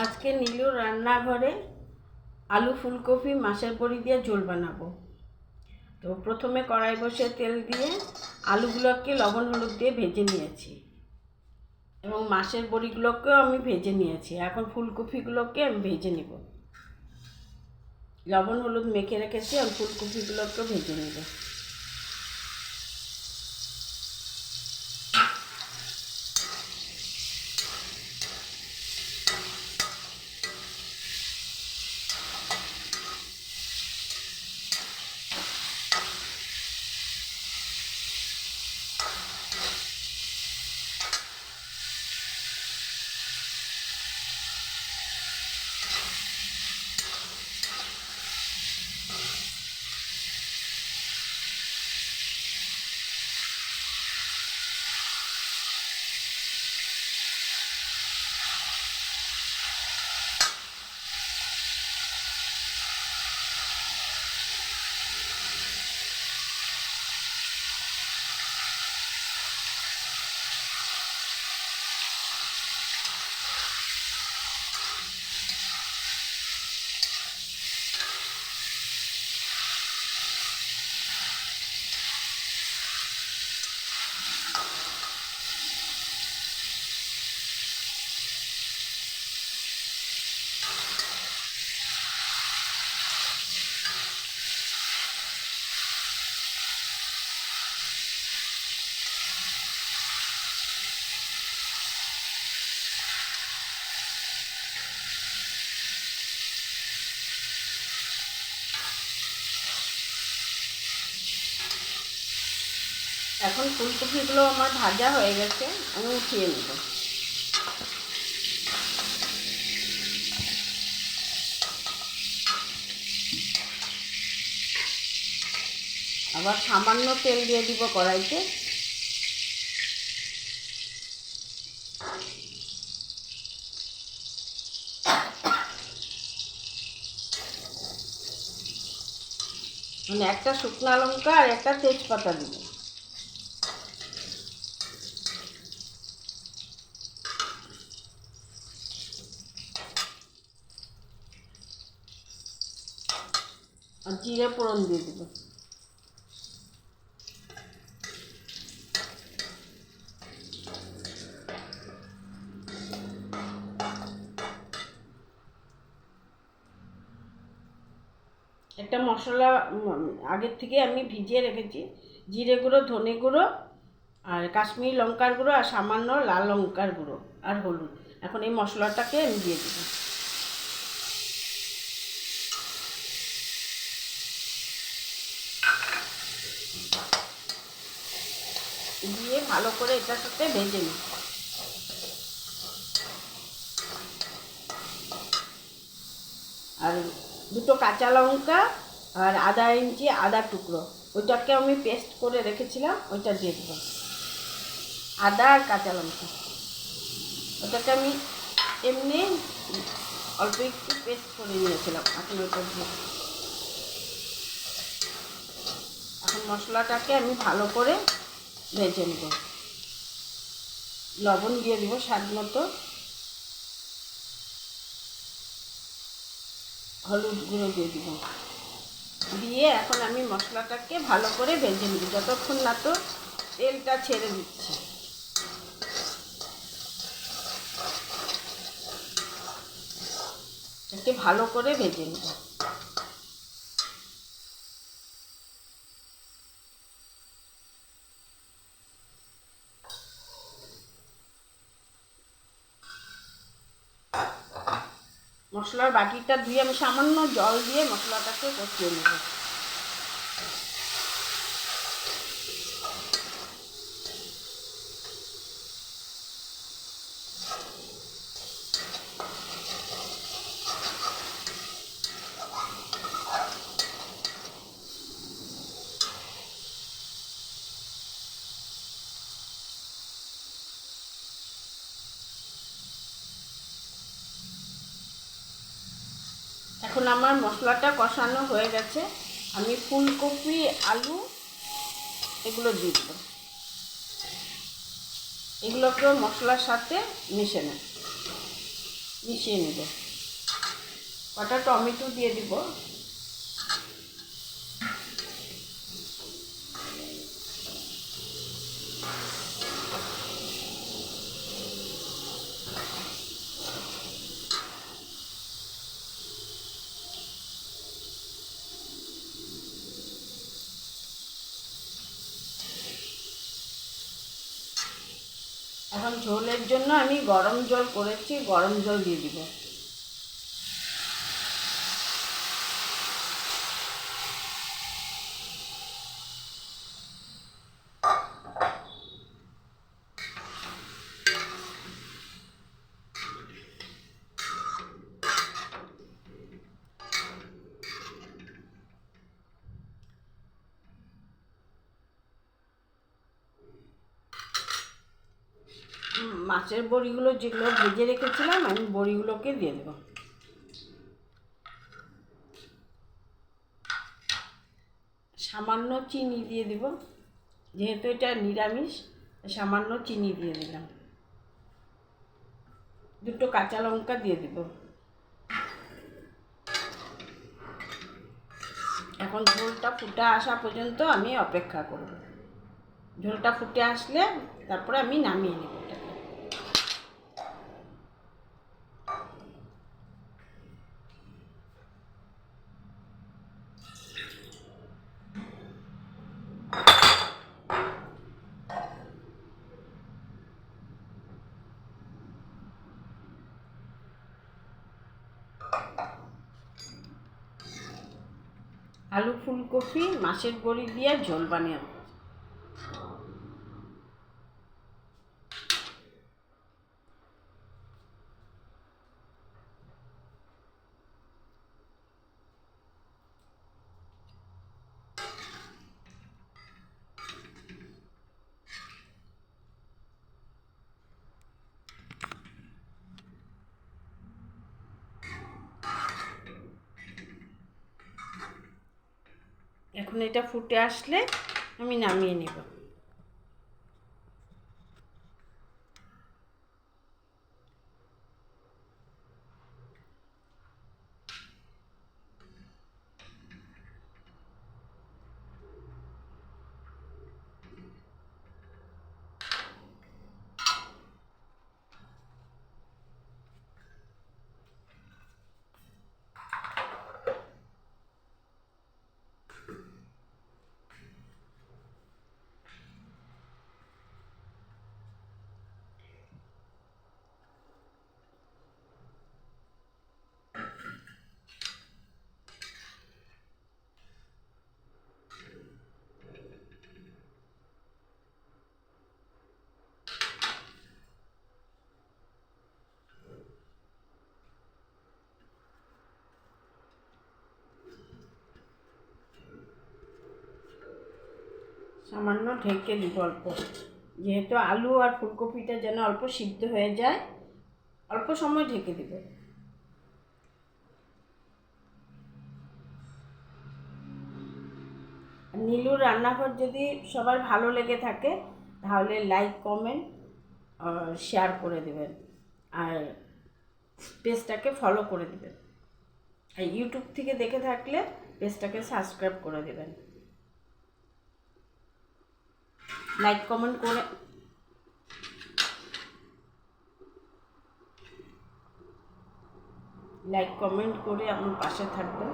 আজকে নীলুর রান্নাঘরে আলু ফুলকপি মাছের বড়ি দিয়ে ঝোল বানাবো। তো প্রথমে কড়াই বসে তেল দিয়ে আলুগুলোকে লবণ হলুদ দিয়ে ভেজে নিয়েছি এবং মাছের বড়িগুলোকেও আমি ভেজে নিয়েছি। এখন ফুলকপিগুলোকে আমি ভেজে নেব। লবণ হলুদ মেখে রেখেছি আর ফুলকপিগুলোকেও ভেজে নেব। এখন ফুলকপিগুলো আমার ভাজা হয়ে গেছে, আমি উঠিয়ে নেব। আবার সামান্য তেল দিয়ে দিব কড়াইতে। মানে একটা শুকনো লঙ্কা আর একটা তেজপাতা দিব। আর জিরে ফোড়ন দিয়ে দিব। একটা মশলা আগের থেকে আমি ভিজিয়ে রেখেছি, জিরে গুঁড়ো, ধনে গুঁড়ো আর কাশ্মীরি লঙ্কার গুঁড়ো আর সামান্য লাল লঙ্কার গুঁড়ো আর হলুদ। এখন এই মশলাটাকে আমি দিয়ে দেব। দিয়ে ভালো করে এটার সাথে ভেজে নিই। আর দুটো কাঁচা লঙ্কা আর আধা ইঞ্চি আদা টুকরো, ওইটাকে আমি পেস্ট করে রেখেছিলাম, ওইটা দিয়ে দেবো। আদা আর কাঁচা লঙ্কা ওটাকে আমি এমনি অল্প একটু পেস্ট করে নিয়েছিলাম, এখন ওইটা দিয়ে। এখন মশলাটাকে আমি ভালো করে ভেজে নেব। লবণ দিয়ে দেবো স্বাদ মতো, হলুদ গুঁড়ো দিয়ে দিব। দিয়ে এখন আমি মশলাটাকে ভালো করে ভেজে নেব যতক্ষণ না তো তেলটা ছেড়ে দিচ্ছে। এটাকে ভালো করে ভেজে নেব। মশলার বাটিটা ধুয়ে আমি সামান্য জল দিয়ে মশলাটাকে কষিয়ে নেব। এখন আমার মশলাটা কষানো হয়ে গেছে, আমি ফুলকপি, আলু এগুলো দিয়ে দেব। এগুলোকেও মশলার সাথে মিশে নেব। মিশিয়ে নেব। কটা টমেটো দিয়ে দিব। এখন ঝোলের জন্য আমি গরম জল করেছি, গরম জল দিয়ে দিব। মাছের বড়িগুলো যেগুলো ভেজে রেখেছিলাম আমি বড়িগুলোকে দিয়ে দেবো। সামান্য চিনি দিয়ে দিব, যেহেতু এটা নিরামিষ সামান্য চিনি দিয়ে দিলাম। দুটো কাঁচা লঙ্কা দিয়ে দিব। এখন ঝোলটা ফুটে আসা পর্যন্ত আমি অপেক্ষা করব। ঝোলটা ফুটে আসলে তারপরে আমি নামিয়ে নেব এটাকে। আলু ফুলকপি মাছের বড়ি দিয়ে ঝোল বানিয়ে। এখন এটা ফুটে আসলে আমি নামিয়ে নেব। সামান্য ঢেকে দিব অল্প, যেহেতু আলু আর ফুলকপিটা যেন অল্প সিদ্ধ হয়ে যায়, অল্প সময় ঢেকে দিব। নীলুর রান্নাঘর যদি সবার ভালো লেগে থাকে তাহলে লাইক কমেন্ট শেয়ার করে দেবেন, আর পেজটাকে ফলো করে দেবেন। আর ইউটিউব থেকে দেখে থাকলে পেজটাকে সাবস্ক্রাইব করে দেবেন। লাইক কমেন্ট করে আমার পাশে থাকবেন।